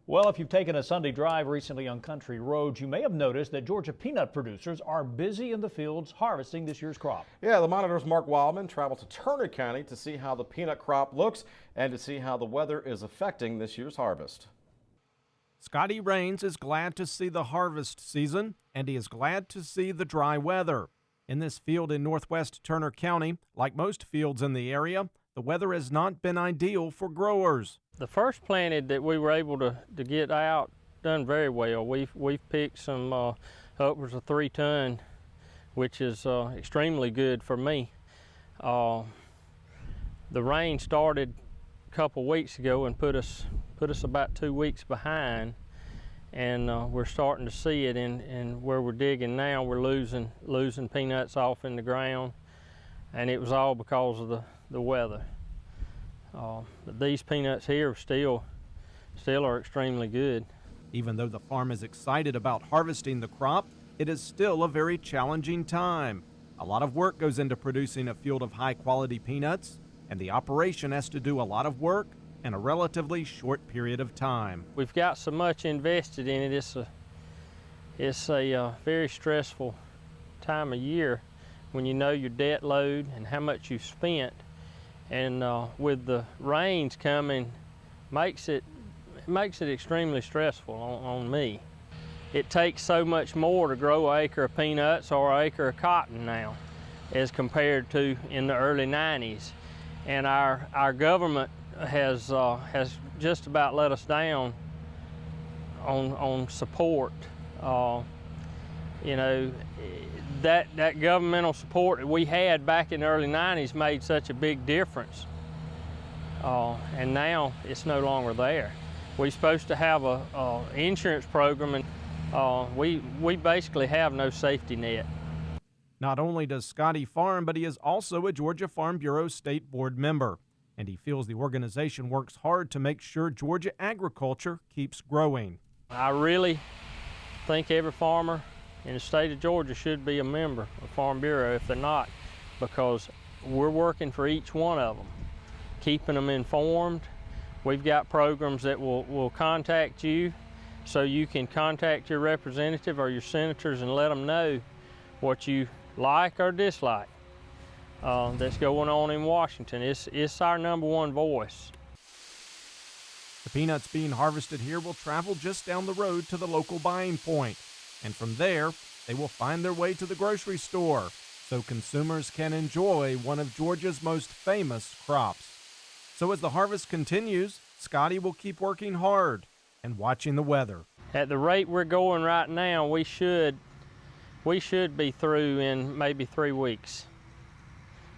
Well, if you've taken a Sunday drive recently on country roads, you may have noticed that Georgia peanut producers are busy in the fields harvesting this year's crop. Yeah, the Monitor's Mark Wildman traveled to Turner County to see how the peanut crop looks and to see how the weather is affecting this year's harvest. Scotty Rains is glad to see the harvest season, and he is glad to see the dry weather. In this field in northwest Turner County, like most fields in the area, the weather has not been ideal for growers. The first planted that we were able to get out done very well. We've picked some upwards of 3 ton, which is extremely good for me. The rain started a couple weeks ago and put us about 2 weeks behind, and we're starting to see it in where we're digging now. We're losing peanuts off in the ground, and it was all because of the weather. But these peanuts here still are extremely good. Even though the farm is excited about harvesting the crop, it is still a very challenging time. A lot of work goes into producing a field of high-quality peanuts, and the operation has to do a lot of work in a relatively short period of time. We've got so much invested in it. It's a very stressful time of year when you know your debt load and how much you've spent. And with the rains coming, makes it extremely stressful on me. It takes so much more to grow an acre of peanuts or an acre of cotton now as compared to in the early 90s. And our government has just about let us down on support. You know, that governmental support that we had back in the early 90s made such a big difference. And now it's no longer there. We're supposed to have a insurance program, and we basically have no safety net. Not only does Scotty farm, but he is also a Georgia Farm Bureau State Board member, and he feels the organization works hard to make sure Georgia agriculture keeps growing. I really think every farmer in the state of Georgia should be a member of Farm Bureau if they're not, because we're working for each one of them, keeping them informed. We've got programs that will contact you so you can contact your representative or your senators and let them know what you like or dislike that's going on in Washington. It's our #1 voice. The peanuts being harvested here will travel just down the road to the local buying point, and from there they will find their way to the grocery store so consumers can enjoy one of Georgia's most famous crops. So as the harvest continues, Scotty will keep working hard and watching the weather. At the rate we're going right now, we should be through in maybe 3 weeks,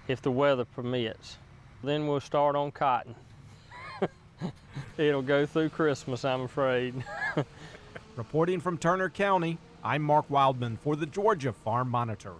if the weather permits. Then we'll start on cotton. It'll go through Christmas, I'm afraid. Reporting from Turner County, I'm Mark Wildman for the Georgia Farm Monitor.